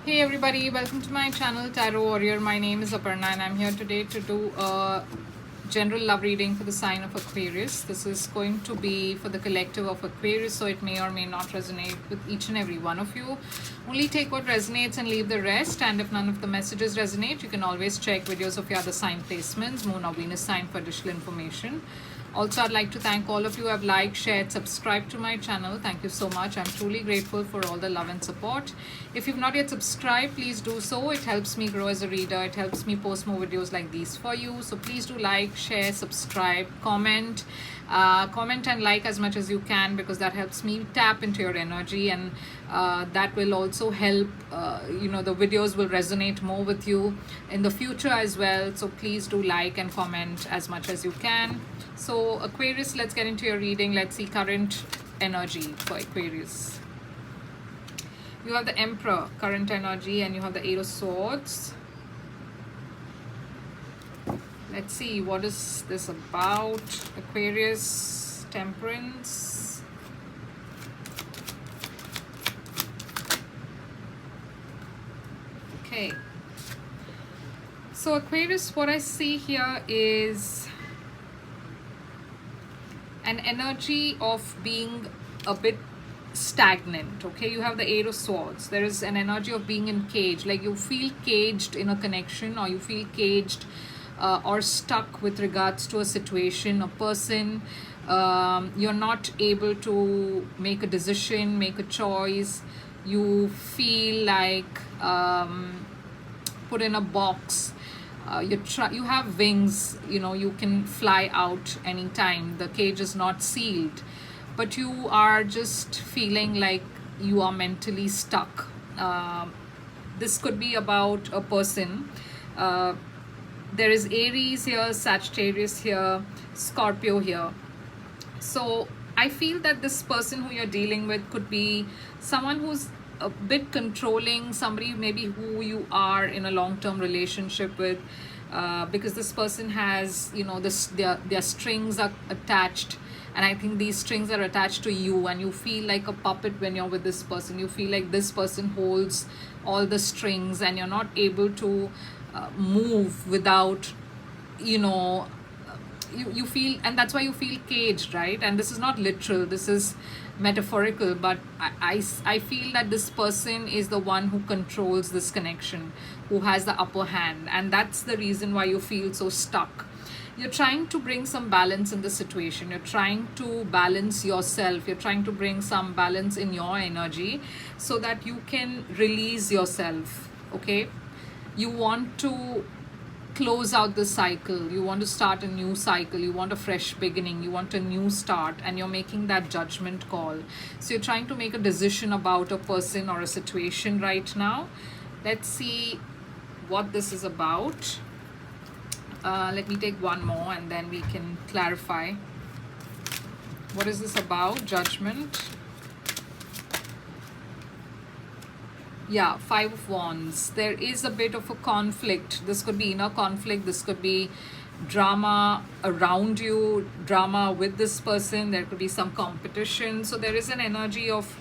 Hey everybody, welcome to my channel Tarot Warrior. My name is Aparna and I'm here today to do a general love reading for the sign of Aquarius. This is going to be for the collective of Aquarius, so it may or may not resonate with each and every one of you. Only take what resonates and leave the rest, and if none of the messages resonate, you can always check videos of your other sign placements, moon or Venus sign, for additional information. Also, I'd like to thank all of you who have liked, shared, subscribed to my channel. Thank you so much. I'm truly grateful for all the love and support. If you've not yet subscribed, please do so. It helps me grow as a reader. It helps me post more videos like these for you. So please do like, share, subscribe, comment. Comment and like as much as you can, because that helps me tap into your energy, and that will also help the videos will resonate more with you in the future as well. So please do like and comment as much as you can. So Aquarius, let's get into your reading. Let's see current energy for Aquarius. You have the Emperor, current energy, and you have the Eight of Swords. Let's see, what is this about? Aquarius, Temperance. Okay. So Aquarius, what I see here is an energy of being a bit stagnant. Okay, you have the Eight of Swords. There is an energy of being in cage, like you feel caged in a connection, or you feel caged or stuck with regards to a situation, a person. You're not able to make a decision, make a choice. You feel like put in a box. You have wings, you can fly out anytime. The cage is not sealed, but you are just feeling like you are mentally stuck. This could be about a person. There is Aries here, Sagittarius here, Scorpio here. So I feel that this person who you're dealing with could be someone who's a bit controlling, somebody maybe who you are in a long-term relationship with, because this person has, their strings are attached, and I think these strings are attached to you, and you feel like a puppet when you're with this person. You feel like this person holds all the strings, and you're not able to move without, you feel, and that's why you feel caged, right? And this is not literal, this is metaphorical, but I feel that this person is the one who controls this connection, who has the upper hand, and that's the reason why you feel so stuck. You're trying to bring some balance in the situation. You're trying to balance yourself. You're trying to bring some balance in your energy so that you can release yourself. Okay, you want to close out the cycle, you want to start a new cycle, you want a fresh beginning, you want a new start, and you're making that judgment call. So you're trying to make a decision about a person or a situation right now. Let's see what this is about. Let me take one more and then we can clarify. What is this about? Judgment. Yeah, Five of Wands. There is a bit of a conflict. This could be inner conflict. This could be drama around you, drama with this person. There could be some competition. So there is an energy of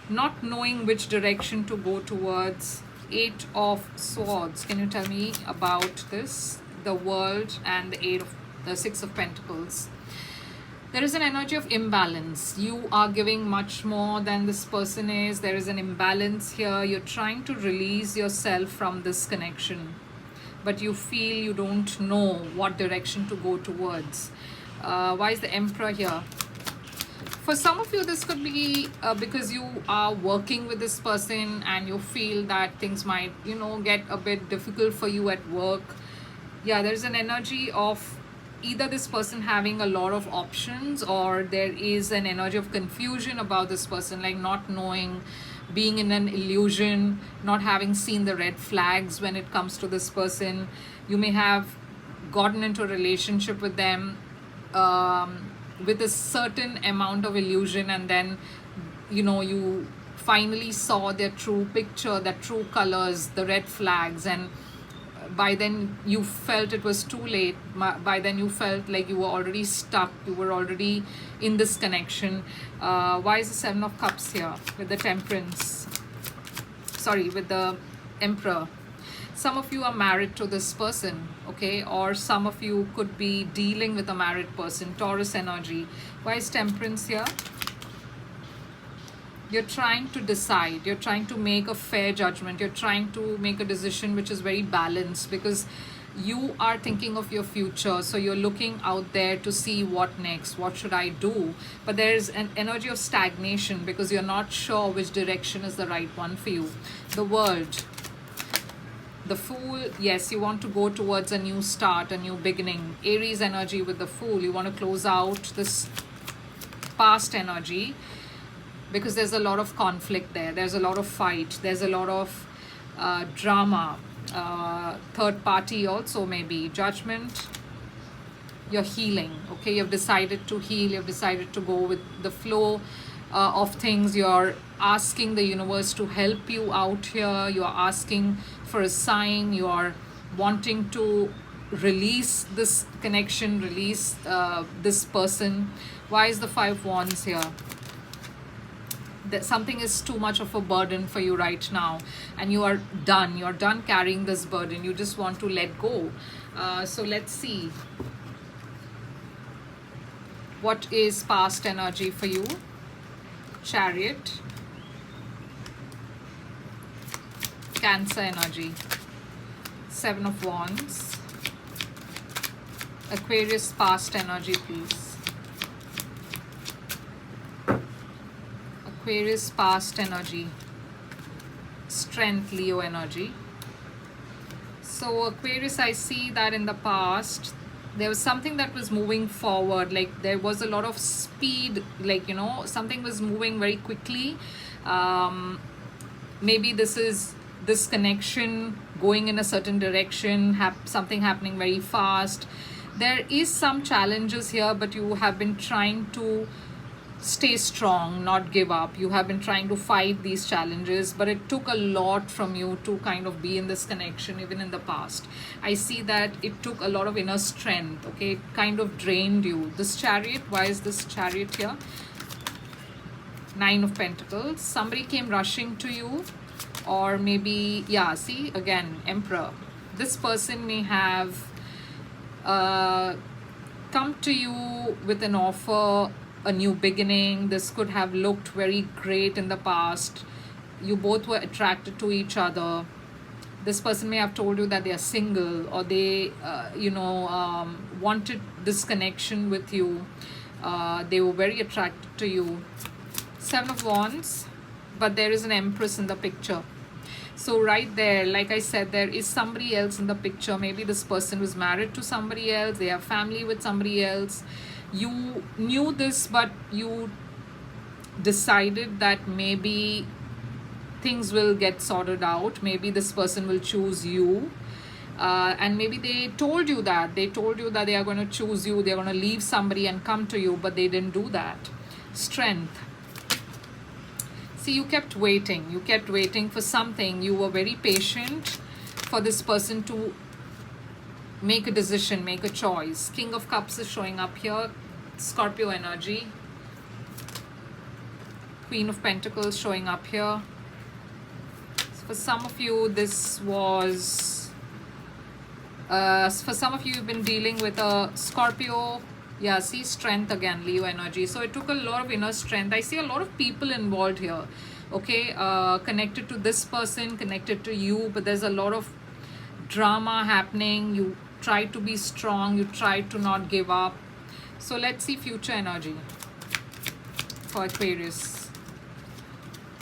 not knowing which direction to go towards. Eight of Swords. Can you tell me about this? The World and the Six of Pentacles. There is an energy of imbalance. You are giving much more than this person is. There is an imbalance here. You're trying to release yourself from this connection, but you feel you don't know what direction to go towards. Why is the Emperor here? For some of you, this could be because you are working with this person and you feel that things might, get a bit difficult for you at work. Yeah, there's an energy of either this person having a lot of options, or there is an energy of confusion about this person, like not knowing, being in an illusion, not having seen the red flags when it comes to this person. You may have gotten into a relationship with them with a certain amount of illusion, and then you finally saw their true picture, their true colors, the red flags, and by then you felt it was too late. By then you felt like you were already stuck, you were already in this connection. Why is the Seven of Cups here with the Temperance, sorry, with the Emperor. Some of you are married to this person, okay, or some of you could be dealing with a married person. Taurus energy. Why is Temperance here? You're trying to decide, you're trying to make a fair judgment, you're trying to make a decision which is very balanced, because you are thinking of your future. So you're looking out there to see what next, what should I do. But there's an energy of stagnation because you're not sure which direction is the right one for you. The World. The Fool. Yes, you want to go towards a new start, a new beginning. Aries energy with the Fool. You want to close out this past energy, because there's a lot of conflict there, there's a lot of fight, there's a lot of drama, third party also, maybe Judgment. You're healing, okay, you've decided to heal, you've decided to go with the flow of things. You're asking the universe to help you out here, you're asking for a sign, you are wanting to release this connection, release this person. Why is the Five of Wands here? That something is too much of a burden for you right now, and you're done carrying this burden, you just want to let go. So let's see what is past energy for you. Chariot. Cancer energy. Seven of Wands. Aquarius past energy, please. Aquarius past energy. Strength, Leo energy. So Aquarius, I see that in the past there was something that was moving forward, like there was a lot of speed, like, you know, something was moving very quickly. Maybe this connection going in a certain direction, something happening very fast. There is some challenges here, but you have been trying to stay strong, not give up. You have been trying to fight these challenges, but it took a lot from you to kind of be in this connection. Even in the past, I see that it took a lot of inner strength, okay, it kind of drained you. This Chariot, why is this Chariot here? Nine of Pentacles. Somebody came rushing to you, or maybe, yeah, see, again, Emperor. This person may have come to you with an offer, a new beginning. This could have looked very great in the past. You both were attracted to each other. This person may have told you that they are single, or they wanted this connection with you. They were very attracted to you. Seven of Wands, but there is an Empress in the picture. So right there, like I said, there is somebody else in the picture. Maybe this person was married to somebody else, they have family with somebody else. You knew this, but you decided that maybe things will get sorted out. Maybe this person will choose you. And maybe they told you that. They told you that they are going to choose you. They're going to leave somebody and come to you, but they didn't do that. Strength. See, you kept waiting. You kept waiting for something. You were very patient for this person to make a decision, make a choice. King of Cups is showing up here. Scorpio energy. Queen of Pentacles showing up here. For some of you, this was... for some of you, you've been dealing with a Scorpio. Yeah, see, Strength again, Leo energy. So it took a lot of inner strength. I see a lot of people involved here. Okay, connected to this person, connected to you. But there's a lot of drama happening. You try to be strong, you try to not give up. So let's see future energy for Aquarius.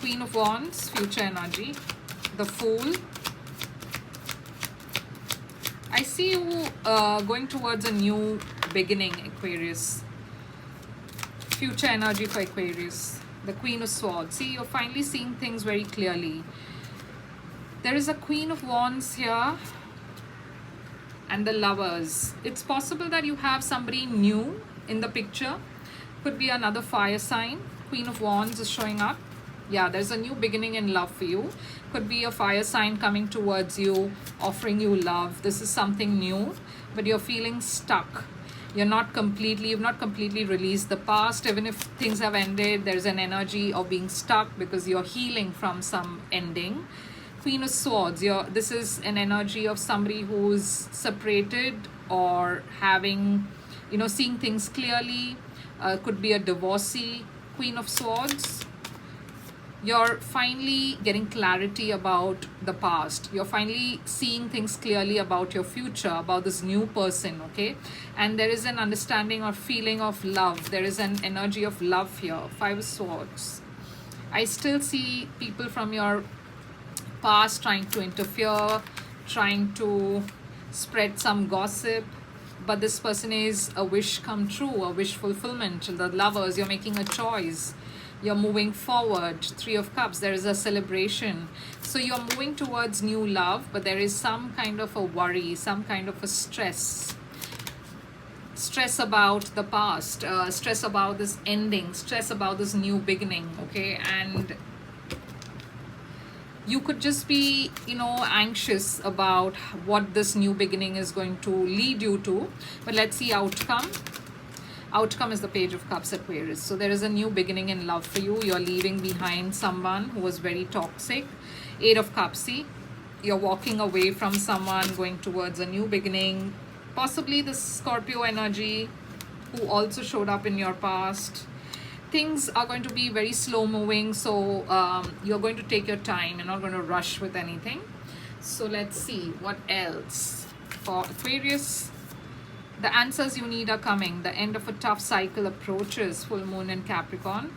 Queen of Wands, future energy. The Fool. I see you going towards a new beginning, Aquarius. Future energy for Aquarius. The Queen of Swords. See, you're finally seeing things very clearly. There is a Queen of Wands here. And the Lovers. It's possible that you have somebody new in the picture. Could be another fire sign. Queen of Wands is showing up. Yeah, there's a new beginning in love for you. Could be a fire sign coming towards you, offering you love. This is something new, but you're feeling stuck. You've not completely released the past. Even if things have ended, there's an energy of being stuck because you're healing from some ending. Queen of Swords. This is an energy of somebody who's separated or having, seeing things clearly. Could be a divorcee. Queen of Swords. You're finally getting clarity about the past. You're finally seeing things clearly about your future, about this new person, okay? And there is an understanding or feeling of love. There is an energy of love here. Five of Swords. I still see people from your past trying to interfere, trying to spread some gossip. But this person is a wish come true, a wish fulfillment. The lovers, you're making a choice. You're moving forward. Three of Cups, there is a celebration. So you're moving towards new love, but there is some kind of a worry, some kind of a stress about the past, stress about this ending, stress about this new beginning, okay? And you could just be, anxious about what this new beginning is going to lead you to. But let's see outcome. Outcome is the Page of Cups, Aquarius. So there is a new beginning in love for you. You're leaving behind someone who was very toxic. Eight of Cups, see? You're walking away from someone, going towards a new beginning. Possibly the Scorpio energy who also showed up in your past. Things are going to be very slow moving. So you're going to take your time. You're not going to rush with anything. So let's see what else for Aquarius. The answers you need are coming. The end of a tough cycle approaches. Full moon in Capricorn.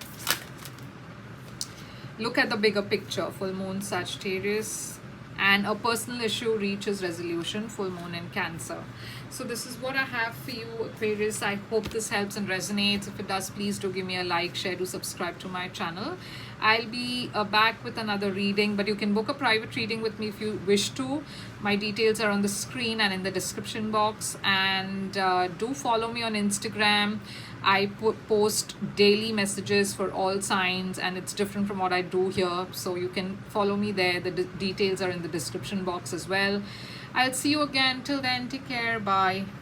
Look at the bigger picture. Full moon Sagittarius. And a personal issue reaches resolution. Full moon in Cancer. So this is what I have for you, Aquarius. I hope this helps and resonates. If it does, please do give me a like, share, do subscribe to my channel. I'll be back with another reading, but you can book a private reading with me if you wish to. My details are on the screen and in the description box. And do follow me on Instagram. I post daily messages for all signs, and it's different from what I do here. So you can follow me there. The details are in the description box as well. I'll see you again. Till then, take care. Bye.